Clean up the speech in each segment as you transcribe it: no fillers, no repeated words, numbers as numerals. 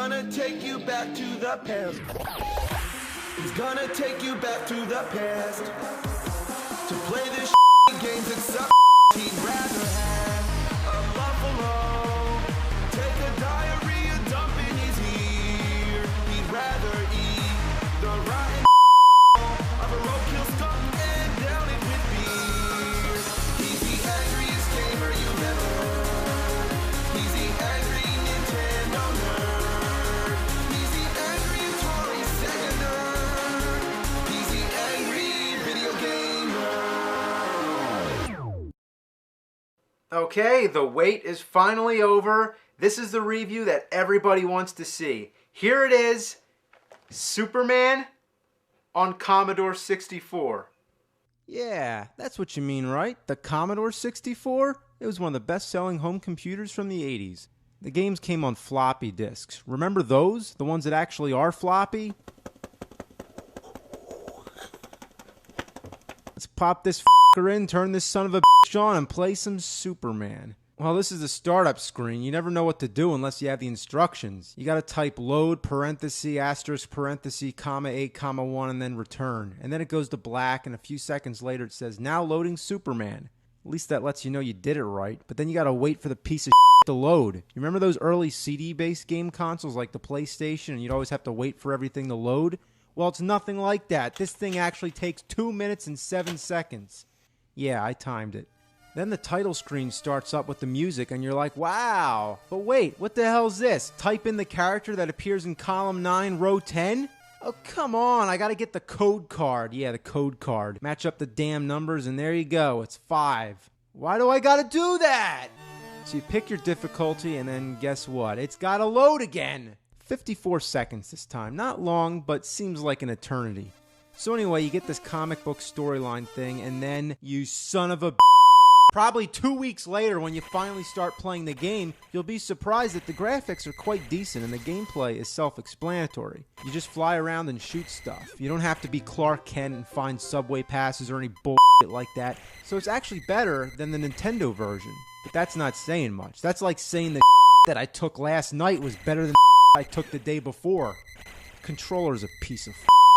gonna take you back to the past. He's gonna take you back to the past to play this games that suck. He'd rather have a buffalo take a diarrhea dump in his ear. He'd rather eat the rotten of a roadkill skunk and down it with beer. He's the angriest gamer you've ever heard. He's the angry Nintendo nerd. He's the angry Atari Sega nerd. He's the angry video gamer. Okay, the wait is finally over. This is the review that everybody wants to see. Here it is, Superman on Commodore 64. Yeah, that's what you mean, right? The Commodore 64? It was one of the best-selling home computers from the 80s. The games came on floppy disks. Remember those? The ones that actually are floppy? Let's pop this f***er in, turn this son of a bitch on, and play some Superman. Well, this is the startup screen. You never know what to do unless you have the instructions. You gotta type load, parenthesis, asterisk, parenthesis, comma 8, comma 1, and then return. And then it goes to black, and a few seconds later it says, now loading Superman. At least that lets you know you did it right. But then you gotta wait for the piece of to load. You remember those early CD-based game consoles like the PlayStation, and you'd always have to wait for everything to load? Well, it's nothing like that. This thing actually takes 2 minutes and 7 seconds. Yeah, I timed it. Then the title screen starts up with the music, and you're like, wow. But wait, what the hell's this? Type in the character that appears in column 9, row 10? Oh, come on, I gotta get the code card. Yeah, the code card. Match up the damn numbers, and there you go, it's 5. Why do I gotta do that? So you pick your difficulty, and then guess what? It's gotta load again. 54 seconds this time. Not long, but seems like an eternity. So anyway, you get this comic book storyline thing, and then you son of a probably 2 weeks later, when you finally start playing the game, you'll be surprised that the graphics are quite decent and the gameplay is self-explanatory. You just fly around and shoot stuff. You don't have to be Clark Kent and find subway passes or any bullshit like that. So it's actually better than the Nintendo version. But that's not saying much. That's like saying the that I took last night was better than I took the day before. The controller's a piece of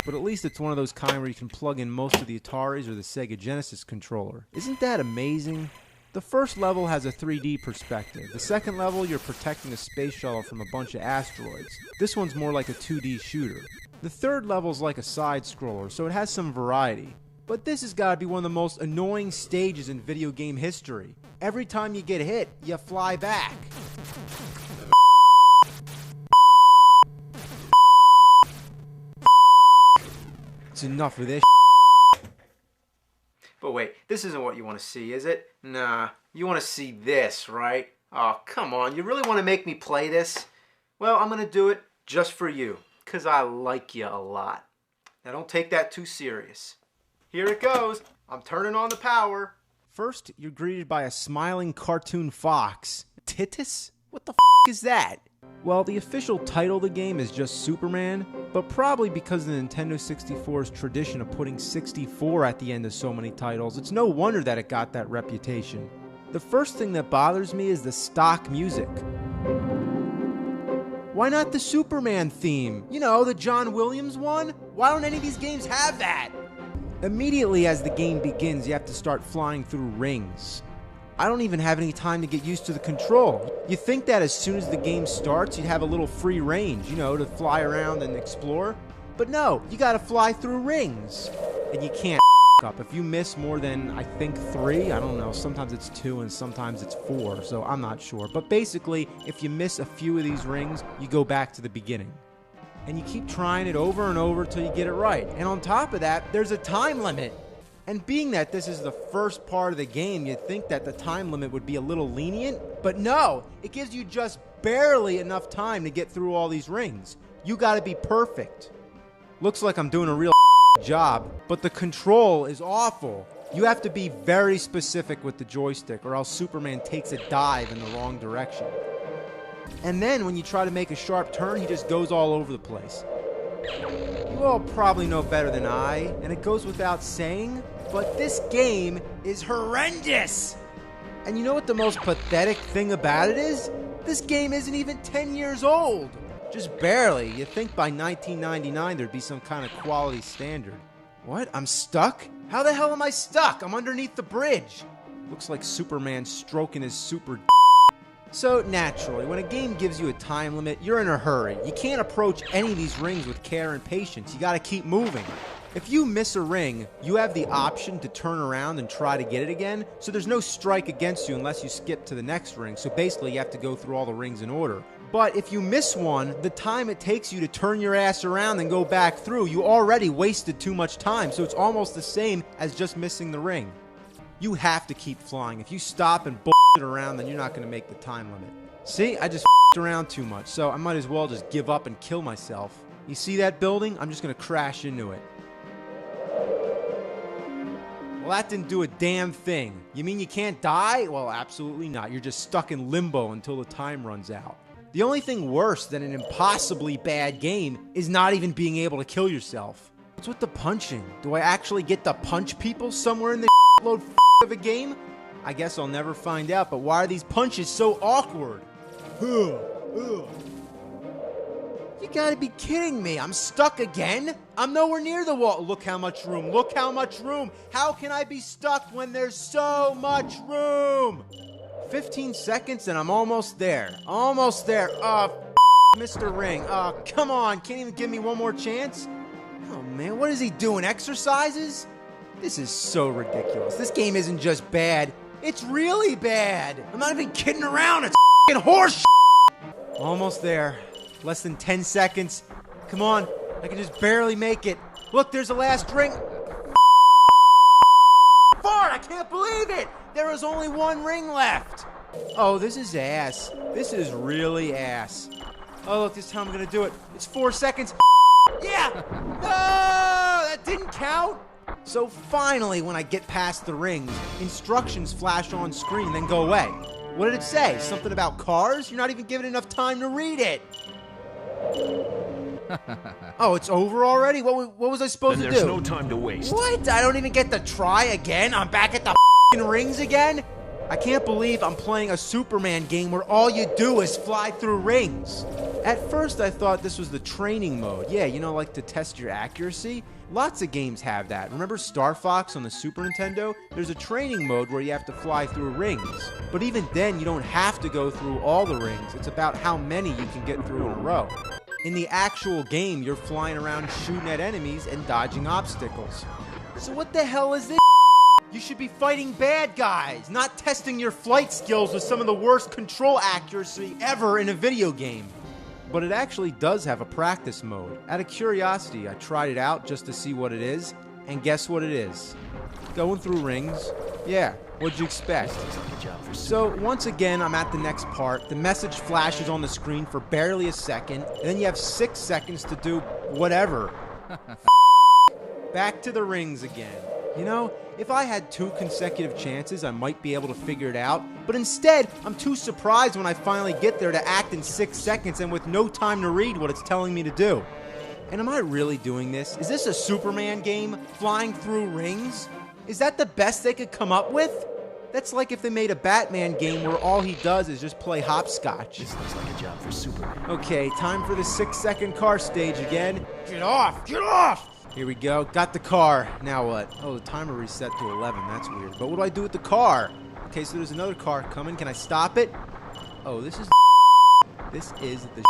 but at least it's one of those kind where you can plug in most of the Ataris or the Sega Genesis controller. Isn't that amazing? The first level has a 3D perspective. The second level, you're protecting a space shuttle from a bunch of asteroids. This one's more like a 2D shooter. The third level's like a side-scroller, so it has some variety. But this has got to be one of the most annoying stages in video game history. Every time you get hit, you fly back. It's enough of this. But wait, this isn't what you want to see, is it? Nah, you want to see this, right? Oh, come on, you really want to make me play this? Well, I'm going to do it just for you, because I like you a lot. Now don't take that too serious. Here it goes. I'm turning on the power. First, you're greeted by a smiling cartoon fox. Titus? What the is that? Well, the official title of the game is just Superman, but probably because of the Nintendo 64's tradition of putting 64 at the end of so many titles, it's no wonder that it got that reputation. The first thing that bothers me is the stock music. Why not the Superman theme? You know, the John Williams one? Why don't any of these games have that? Immediately as the game begins, you have to start flying through rings. I don't even have any time to get used to the control. You think that as soon as the game starts, you'd have a little free range, you know, to fly around and explore. But no, you gotta fly through rings. And you can't up. If you miss more than, I think, 3, I don't know, sometimes it's 2 and sometimes it's 4, so I'm not sure. But basically, if you miss a few of these rings, you go back to the beginning. And you keep trying it over and over till you get it right. And on top of that, there's a time limit. And being that this is the first part of the game, you'd think that the time limit would be a little lenient, but no, it gives you just barely enough time to get through all these rings. You gotta be perfect. Looks like I'm doing a real job, but the control is awful. You have to be very specific with the joystick or else Superman takes a dive in the wrong direction. And then when you try to make a sharp turn, he just goes all over the place. You all probably know better than I, and it goes without saying, but this game is horrendous! And you know what the most pathetic thing about it is? This game isn't even 10 years old! Just barely. You'd think by 1999 there'd be some kind of quality standard. What? I'm stuck? How the hell am I stuck? I'm underneath the bridge. Looks like Superman stroking his super So, naturally, when a game gives you a time limit, you're in a hurry. You can't approach any of these rings with care and patience. You gotta keep moving. If you miss a ring, you have the option to turn around and try to get it again, so there's no strike against you unless you skip to the next ring, so basically you have to go through all the rings in order. But if you miss one, the time it takes you to turn your ass around and go back through, you already wasted too much time, so it's almost the same as just missing the ring. You have to keep flying. If you stop and bullshit around, then you're not going to make the time limit. See, I just around too much, so I might as well just give up and kill myself. You see that building? I'm just going to crash into it. Well, that didn't do a damn thing. You mean you can't die? Well, absolutely not. You're just stuck in limbo until the time runs out. The only thing worse than an impossibly bad game is not even being able to kill yourself. What's with the punching? Do I actually get to punch people somewhere in this load of a game? I guess I'll never find out, but why are these punches so awkward? You gotta be kidding me. I'm stuck again? I'm nowhere near the wall. Look how much room. Look how much room. How can I be stuck when there's so much room? 15 seconds and I'm almost there. Almost there. Mr. Ring. Come on. Can't even give me one more chance? Oh, man. What is he doing? Exercises? This is so ridiculous. This game isn't just bad. It's really bad. I'm not even kidding around. It's f***ing horse. Almost there. Less than 10 seconds. Come on. I can just barely make it. Look, there's the last ring. Fart! I can't believe it! There is only one ring left. Oh, this is ass. This is really ass. Oh, look, this time I'm gonna do it. It's 4 seconds. Yeah! No! That didn't count! So finally, when I get past the rings, instructions flash on screen, then go away. What did it say? Something about cars? You're not even given enough time to read it. Oh, it's over already? What was I supposed to do? There's no time to waste. What? I don't even get to try again? I'm back at the rings again? I can't believe I'm playing a Superman game where all you do is fly through rings. At first, I thought this was the training mode. Yeah, you know, like to test your accuracy. Lots of games have that. Remember Star Fox on the Super Nintendo? There's a training mode where you have to fly through rings. But even then, you don't have to go through all the rings. It's about how many you can get through in a row. In the actual game, you're flying around shooting at enemies and dodging obstacles. So what the hell is this? You should be fighting bad guys, not testing your flight skills with some of the worst control accuracy ever in a video game. But it actually does have a practice mode. Out of curiosity, I tried it out just to see what it is, and guess what it is? Going through rings. Yeah, what'd you expect? So once again, I'm at the next part. The message flashes on the screen for barely a second, and then you have 6 seconds to do whatever. Back to the rings again. You know, if I had 2 consecutive chances, I might be able to figure it out. But instead, I'm too surprised when I finally get there to act in 6 seconds and with no time to read what it's telling me to do. And am I really doing this? Is this a Superman game? Flying through rings? Is that the best they could come up with? That's like if they made a Batman game where all he does is just play hopscotch. This looks like a job for Superman. Okay, time for the 6-second car stage again. Get off! Get off! Here we go. Got the car. Now what? Oh, the timer reset to 11. That's weird. But what do I do with the car? Okay, so there's another car coming. Can I stop it? Oh, this is the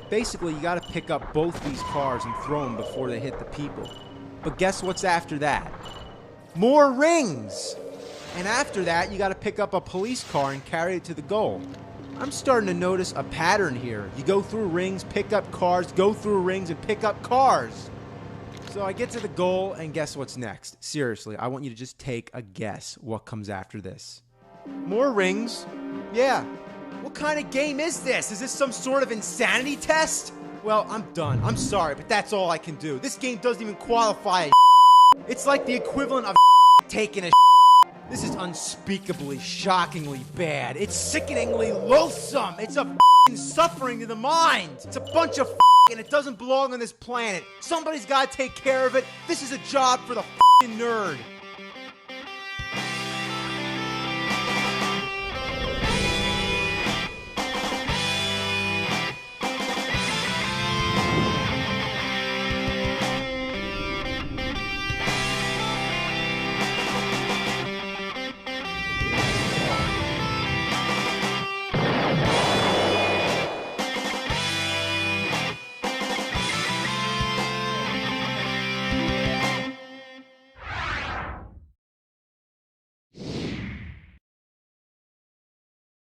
Basically, you got to pick up both these cars and throw them before they hit the people. But guess what's after that? More rings! And after that, you got to pick up a police car and carry it to the goal. I'm starting to notice a pattern here. You go through rings, pick up cars, go through rings, and pick up cars. So I get to the goal, and guess what's next? Seriously, I want you to just take a guess what comes after this. More rings? Yeah. What kind of game is this? Is this some sort of insanity test? Well, I'm done. I'm sorry, but that's all I can do. This game doesn't even qualify as It's like the equivalent of taking a This is unspeakably, shockingly bad. It's sickeningly loathsome. It's a suffering to the mind. It's a bunch of and it doesn't belong on this planet. Somebody's got to take care of it. This is a job for the nerd.